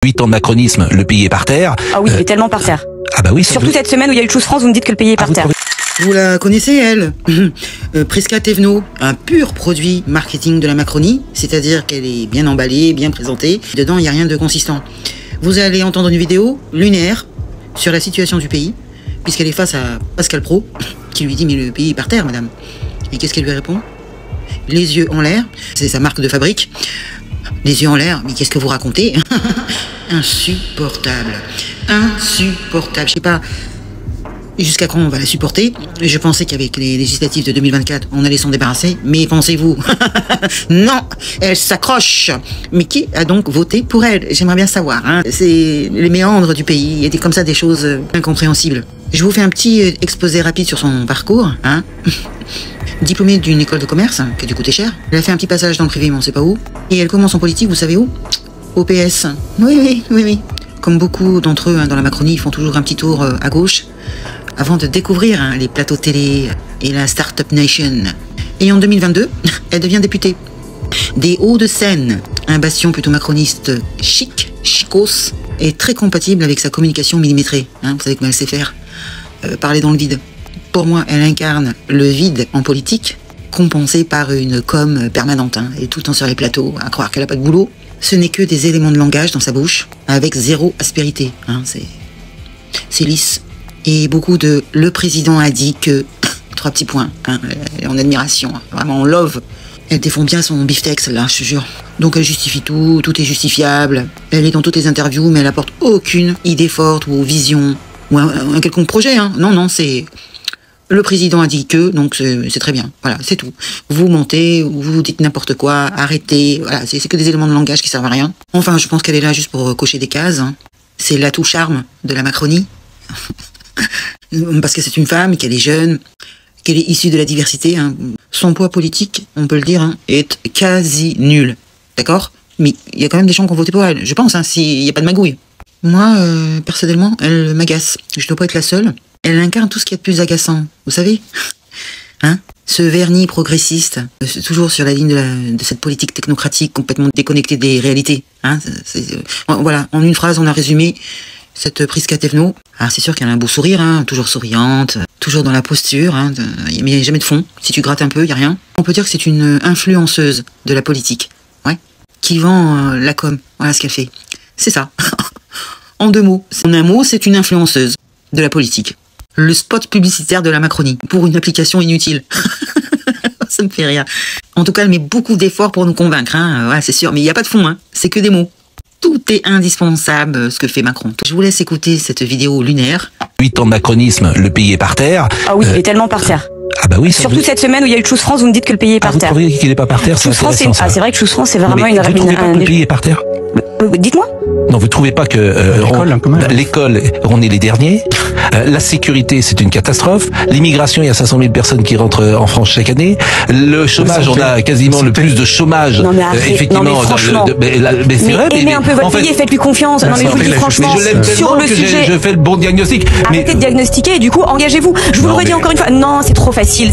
8 ans de macronisme, le pays est par terre. Ah oui, il est tellement par terre. Ah bah oui. Surtout cette semaine où il y a eu Choose France, vous me dites que le pays est par terre. Vous la connaissez, elle Prisca Thévenot, un pur produit marketing de la Macronie, c'est-à-dire qu'elle est bien emballée, bien présentée. Dedans, il n'y a rien de consistant. Vous allez entendre une vidéo lunaire sur la situation du pays, puisqu'elle est face à Pascal Praud, qui lui dit « Mais le pays est par terre, madame ». Et qu'est-ce qu'elle lui répond? Les yeux en l'air, c'est sa marque de fabrique. Les yeux en l'air, mais qu'est-ce que vous racontez? Insupportable. Insupportable. Je sais pas jusqu'à quand on va la supporter. Je pensais qu'avec les législatives de 2024, on allait s'en débarrasser. Mais pensez-vous? Non, elle s'accroche. Mais qui a donc voté pour elle? J'aimerais bien savoir. Hein. C'est les méandres du pays. Il y a comme ça des choses incompréhensibles. Je vous fais un petit exposé rapide sur son parcours. Hein. Diplômée d'une école de commerce, qui a dû coûter cher. Elle a fait un petit passage dans le privé, mais on ne sait pas où. Et elle commence en politique, vous savez où? Au PS. Oui. Comme beaucoup d'entre eux dans la Macronie, ils font toujours un petit tour à gauche avant de découvrir les plateaux télé et la Startup Nation. Et en 2022, elle devient députée des Hauts-de-Seine, un bastion plutôt macroniste chicos, et très compatible avec sa communication millimétrée. Hein, vous savez comment elle sait faire. Parler dans le vide. Pour moi, elle incarne le vide en politique, compensé par une com permanente, hein, et tout le temps sur les plateaux, à croire qu'elle n'a pas de boulot. Ce n'est que des éléments de langage dans sa bouche, avec zéro aspérité. Hein, c'est lisse. Et beaucoup de « le président a dit que » 3 petits points, hein, en admiration, vraiment en love. Elle défend bien son beefsteak, celle-là, je te jure. Donc elle justifie tout, tout est justifiable. Elle est dans toutes les interviews, mais elle apporte aucune idée forte ou vision, ou un quelconque projet. Hein. Non, c'est... Le président a dit que, donc c'est très bien. Voilà, c'est tout. Vous mentez, vous dites n'importe quoi, arrêtez. Voilà, c'est que des éléments de langage qui servent à rien. Enfin, je pense qu'elle est là juste pour cocher des cases. Hein. C'est l'atout charme de la Macronie. Parce que c'est une femme, qu'elle est jeune, qu'elle est issue de la diversité. Hein. Son poids politique, on peut le dire, hein, est quasi nul. D'accord? Mais il y a quand même des gens qui ont voté pour elle. Je pense, hein, s'il n'y a pas de magouille. Moi, personnellement, elle m'agace. Je ne dois pas être la seule. Elle incarne tout ce qu'il y a de plus agaçant, vous savez, hein? Ce vernis progressiste, toujours sur la ligne de cette politique technocratique complètement déconnectée des réalités. Hein? Voilà, en une phrase, on a résumé cette Prisca Thévenot. Alors c'est sûr qu'elle a un beau sourire, hein, toujours souriante, toujours dans la posture, hein, mais il n'y a jamais de fond. Si tu grattes un peu, il n'y a rien. On peut dire que c'est une influenceuse de la politique, ouais, qui vend la com. Voilà ce qu'elle fait. C'est ça. En 2 mots. En un mot, c'est une influenceuse de la politique. Le spot publicitaire de la Macronie, pour une application inutile. Ça me fait rire. En tout cas, elle met beaucoup d'efforts pour nous convaincre, hein. Ouais, c'est sûr, mais il n'y a pas de fond, hein. C'est que des mots. Tout est indispensable, ce que fait Macron. Je vous laisse écouter cette vidéo lunaire. 8 ans de macronisme, le pays est par terre. Ah oui, il est tellement par terre. Ah bah oui. Surtout cette semaine où il y a eu Choose France, vous me dites que le pays est par terre. Vous trouvez qu'il n'est pas par terre? C'est intéressant, ça. Ah, c'est vrai que Choose France, c'est vraiment Vous trouvez pas que le pays est par terre? Dites-moi. Non, vous trouvez pas que l'école, on est les derniers? La sécurité, c'est une catastrophe. L'immigration, il y a 500 000 personnes qui rentrent en France chaque année. Le chômage, on a quasiment le plus de chômage. Non mais arrêtez, effectivement. non mais franchement. Mais c'est vrai. Aimez un peu votre pays et faites-lui confiance. Non mais je vous le dis franchement, je l'aime sur le sujet. Je fais le bon diagnostic. Arrêtez de diagnostiquer et du coup engagez-vous. Je vous le redis encore une fois. Non, c'est trop facile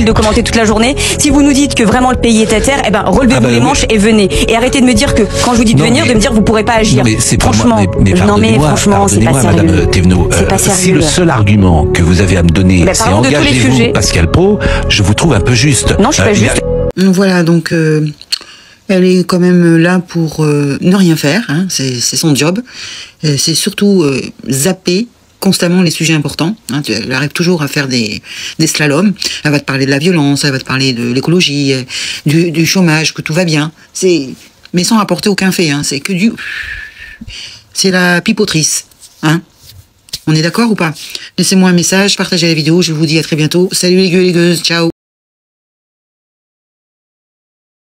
de commenter toute la journée. Si vous nous dites que vraiment le pays est à terre, eh ben relevez-vous les manches et venez. Et arrêtez de me dire que quand je vous dis de venir, de me dire vous pourrez pas agir. Franchement. Non mais franchement, c'est pas sérieux. Madame Thévenot, si le seul argument que vous avez à me donner, c'est engagez-vous Pascal Praud, je vous trouve un peu juste. Non, je suis pas juste. Voilà, donc elle est quand même là pour ne rien faire, hein, c'est son job. C'est surtout zapper constamment les sujets importants. Hein, elle arrive toujours à faire des slaloms. Elle va te parler de la violence, elle va te parler de l'écologie, du chômage, que tout va bien. Mais sans apporter aucun fait. Hein, c'est que du... C'est la pipotrice. Hein? On est d'accord ou pas? Laissez-moi un message, partagez la vidéo, je vous dis à très bientôt. Salut les gueux et les gueuses, ciao.